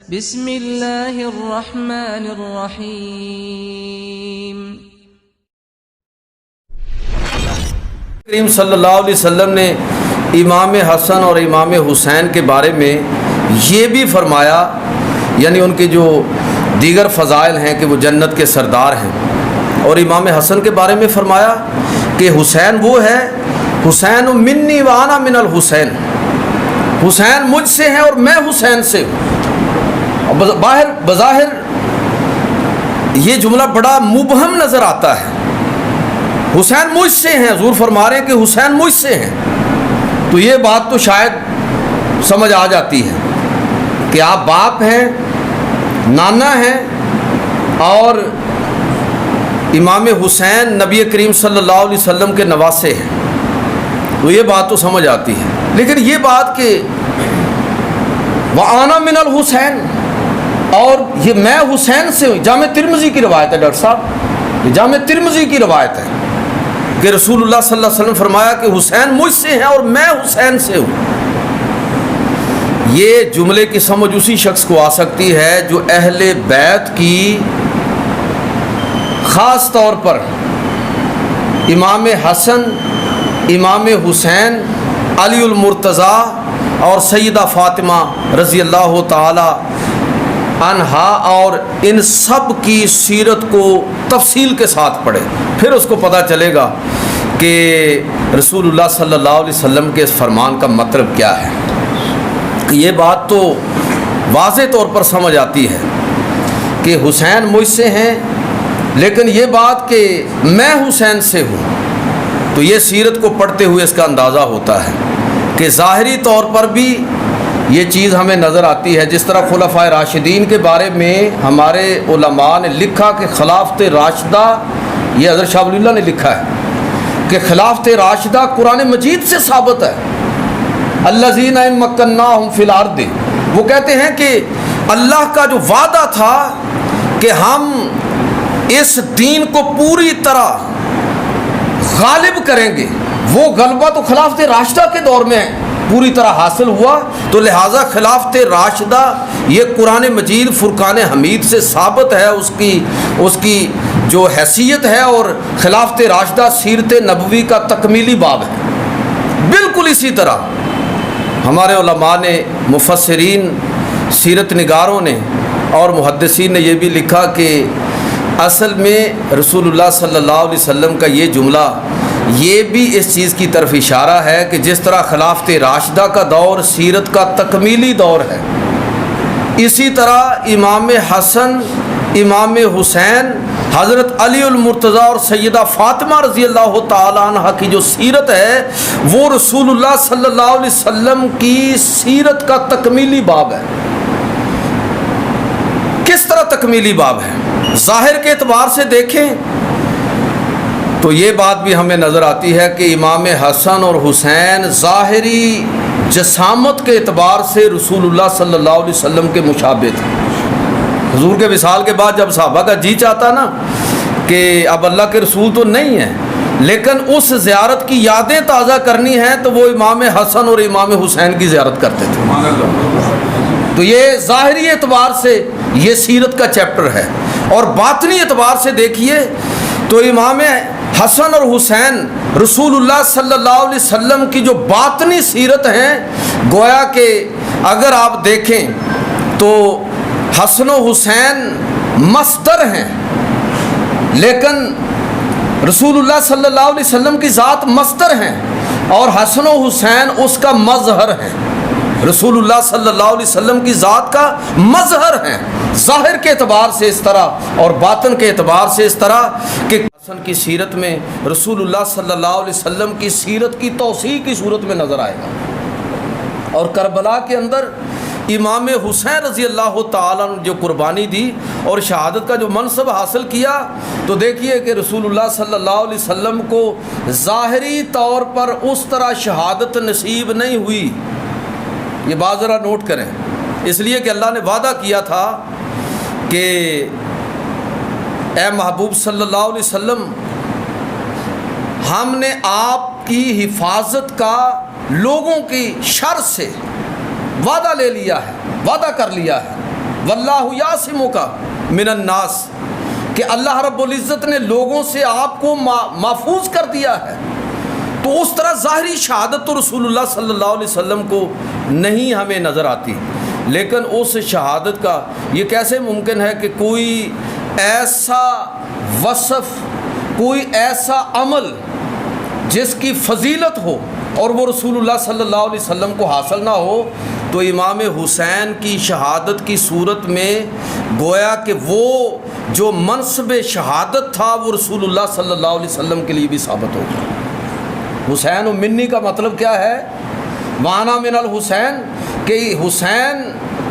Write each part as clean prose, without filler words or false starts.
بسم اللہ الرحمن الرحیم۔ کریم صلی اللہ علیہ وسلم نے امام حسن اور امام حسین کے بارے میں یہ بھی فرمایا، یعنی ان کے جو دیگر فضائل ہیں کہ وہ جنت کے سردار ہیں، اور امام حسن کے بارے میں فرمایا کہ حسین وہ ہے، حسین منی وانا من الحسین، حسین مجھ سے ہیں اور میں حسین سے ہوں۔ بظاہر یہ جملہ بڑا مبہم نظر آتا ہے، حسین مجھ سے ہیں، حضور فرما رہے ہیں کہ حسین مجھ سے ہیں، تو یہ بات تو شاید سمجھ آ جاتی ہے کہ آپ باپ ہیں، نانا ہیں، اور امام حسین نبی کریم صلی اللہ علیہ وسلم کے نواسے ہیں، تو یہ بات تو سمجھ آتی ہے۔ لیکن یہ بات کہ وَأَنَا مِنَ الْحُسَيْنِ، اور یہ میں حسین سے ہوں، جامع ترمذی کی روایت ہے ڈاکٹر صاحب، یہ جامع ترمذی کی روایت ہے کہ رسول اللہ صلی اللہ علیہ وسلم فرمایا کہ حسین مجھ سے ہیں اور میں حسین سے ہوں۔ یہ جملے کی سمجھ اسی شخص کو آ سکتی ہے جو اہل بیت کی خاص طور پر امام حسن، امام حسین، علی المرتضیٰ اور سیدہ فاطمہ رضی اللہ تعالی عنہا اور ان سب کی سیرت کو تفصیل کے ساتھ پڑھے، پھر اس کو پتہ چلے گا کہ رسول اللہ صلی اللہ علیہ وسلم کے اس فرمان کا مطلب کیا ہے۔ یہ بات تو واضح طور پر سمجھ آتی ہے کہ حسین مجھ سے ہیں، لیکن یہ بات کہ میں حسین سے ہوں، تو یہ سیرت کو پڑھتے ہوئے اس کا اندازہ ہوتا ہے کہ ظاہری طور پر بھی یہ چیز ہمیں نظر آتی ہے، جس طرح خلفائے راشدین کے بارے میں ہمارے علماء نے لکھا کہ خلافت راشدہ، یہ حضرت شاہ ولی اللہ نے لکھا ہے کہ خلافت راشدہ قرآن مجید سے ثابت ہے۔ الذین ان مکناہم فی الارض، وہ کہتے ہیں کہ اللہ کا جو وعدہ تھا کہ ہم اس دین کو پوری طرح غالب کریں گے، وہ غلبہ تو خلافت راشدہ کے دور میں پوری طرح حاصل ہوا، تو لہٰذا خلافت راشدہ یہ قرآن مجید فرقان حمید سے ثابت ہے، اس کی جو حیثیت ہے، اور خلافت راشدہ سیرت نبوی کا تکمیلی باب ہے۔ بالکل اسی طرح ہمارے علماء نے، مفسرین، سیرت نگاروں نے اور محدثین نے یہ بھی لکھا کہ اصل میں رسول اللہ صلی اللہ علیہ وسلم کا یہ جملہ یہ بھی اس چیز کی طرف اشارہ ہے کہ جس طرح خلافت راشدہ کا دور سیرت کا تکمیلی دور ہے، اسی طرح امام حسن، امام حسین، حضرت علی المرتضیٰ اور سیدہ فاطمہ رضی اللہ تعالی عنہ کی جو سیرت ہے وہ رسول اللہ صلی اللہ علیہ وسلم کی سیرت کا تکمیلی باب ہے۔ کس طرح تکمیلی باب ہے؟ ظاہر کے اعتبار سے دیکھیں تو یہ بات بھی ہمیں نظر آتی ہے کہ امام حسن اور حسین ظاہری جسامت کے اعتبار سے رسول اللہ صلی اللہ علیہ وسلم کے مشابہ تھے۔ حضور کے وصال کے بعد جب صحابہ کا جی چاہتا نا کہ اب اللہ کے رسول تو نہیں ہیں، لیکن اس زیارت کی یادیں تازہ کرنی ہیں، تو وہ امام حسن اور امام حسین کی زیارت کرتے تھے۔ تو یہ ظاہری اعتبار سے یہ سیرت کا چیپٹر ہے، اور باطنی اعتبار سے دیکھیے تو امام حسن اور حسین رسول اللہ صلی اللہ علیہ وسلم کی جو باطنی سیرت ہیں، گویا کہ اگر آپ دیکھیں تو حسن و حسین مصدر ہیں، لیکن رسول اللہ صلی اللہ علیہ وسلم کی ذات مصدر ہیں، اور حسن و حسین اس کا مظہر ہیں، رسول اللہ صلی اللہ علیہ وسلم کی ذات کا مظہر ہیں، ظاہر کے اعتبار سے اس طرح اور باطن کے اعتبار سے اس طرح کہ حسن کی سیرت میں رسول اللہ صلی اللہ علیہ وسلم کی سیرت کی توسیع کی صورت میں نظر آئے گا، اور کربلا کے اندر امام حسین رضی اللہ تعالیٰ نے جو قربانی دی اور شہادت کا جو منصب حاصل کیا، تو دیکھیے کہ رسول اللہ صلی اللہ علیہ وسلم کو ظاہری طور پر اس طرح شہادت نصیب نہیں ہوئی۔ یہ بات ذرا نوٹ کریں، اس لیے کہ اللہ نے وعدہ کیا تھا کہ اے محبوب صلی اللہ علیہ وسلم، ہم نے آپ کی حفاظت کا لوگوں کی شر سے وعدہ لے لیا ہے، وعدہ کر لیا ہے، واللہ یعصمک من الناس، کہ اللہ رب العزت نے لوگوں سے آپ کو محفوظ کر دیا ہے. تو اس طرح ظاہری شہادت تو رسول اللہ صلی اللہ علیہ وسلم کو نہیں ہمیں نظر آتی، لیکن اس شہادت کا یہ کیسے ممکن ہے کہ کوئی ایسا وصف، کوئی ایسا عمل جس کی فضیلت ہو اور وہ رسول اللہ صلی اللہ علیہ وسلم کو حاصل نہ ہو. تو امام حسین کی شہادت کی صورت میں گویا کہ وہ جو منصب شہادت تھا وہ رسول اللہ صلی اللہ علیہ وسلم کے لیے بھی ثابت ہو گیا. حسین و منی کا مطلب کیا ہے؟ وانا من الحسین، کہ حسین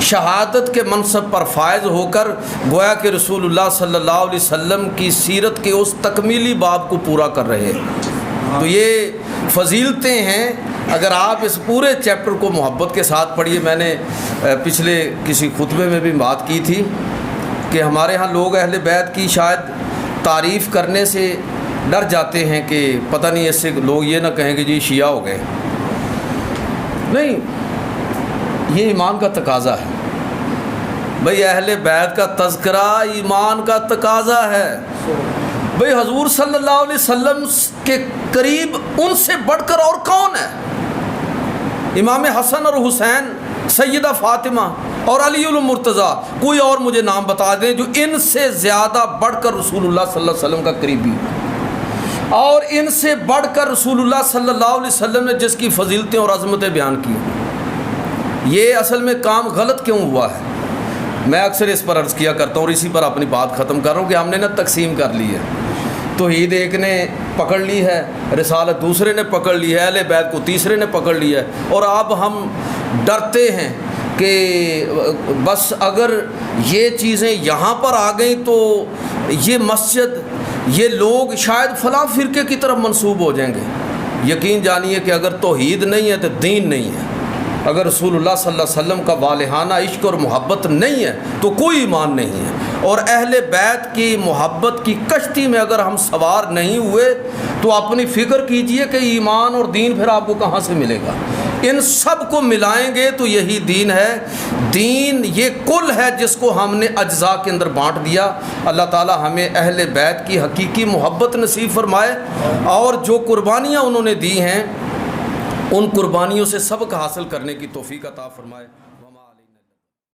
شہادت کے منصب پر فائز ہو کر گویا کہ رسول اللہ صلی اللہ علیہ وسلم کی سیرت کے اس تکمیلی باب کو پورا کر رہے ہیں. تو یہ فضیلتیں ہیں. اگر آپ اس پورے چیپٹر کو محبت کے ساتھ پڑھیے. میں نے پچھلے کسی خطبے میں بھی بات کی تھی کہ ہمارے ہاں لوگ اہل بیت کی شاید تعریف کرنے سے ڈر جاتے ہیں کہ پتہ نہیں اس سے لوگ یہ نہ کہیں کہ جی شیعہ ہو گئے. نہیں، یہ ایمان کا تقاضا ہے بھئی. اہل بیت کا تذکرہ ایمان کا تقاضا ہے بھئی. حضور صلی اللہ علیہ وسلم کے قریب ان سے بڑھ کر اور کون ہے؟ امام حسن اور حسین، سیدہ فاطمہ اور علی المرتضیٰ. کوئی اور مجھے نام بتا دیں جو ان سے زیادہ بڑھ کر رسول اللہ صلی اللہ علیہ وسلم کا قریبی، اور ان سے بڑھ کر رسول اللہ صلی اللہ علیہ وسلم نے جس کی فضیلتیں اور عظمتیں بیان کی. یہ اصل میں کام غلط کیوں ہوا ہے؟ میں اکثر اس پر عرض کیا کرتا ہوں اور اسی پر اپنی بات ختم کر رہا ہوں کہ ہم نے نا تقسیم کر لی ہے. توحید ایک نے پکڑ لی ہے، رسالت دوسرے نے پکڑ لی ہے، اہل بیت کو تیسرے نے پکڑ لیا ہے. اور اب ہم ڈرتے ہیں کہ بس اگر یہ چیزیں یہاں پر آ گئیں تو یہ مسجد، یہ لوگ شاید فلاں فرقے کی طرف منسوب ہو جائیں گے. یقین جانیے کہ اگر توحید نہیں ہے تو دین نہیں ہے. اگر رسول اللہ صلی اللہ علیہ وسلم کا والہانہ عشق اور محبت نہیں ہے تو کوئی ایمان نہیں ہے. اور اہل بیت کی محبت کی کشتی میں اگر ہم سوار نہیں ہوئے تو اپنی فکر کیجئے کہ ایمان اور دین پھر آپ کو کہاں سے ملے گا. ان سب کو ملائیں گے تو یہی دین ہے. دین یہ کل ہے جس کو ہم نے اجزاء کے اندر بانٹ دیا. اللہ تعالی ہمیں اہل بیت کی حقیقی محبت نصیب فرمائے، اور جو قربانیاں انہوں نے دی ہیں ان قربانیوں سے سبق حاصل کرنے کی توفیق عطا فرمائے.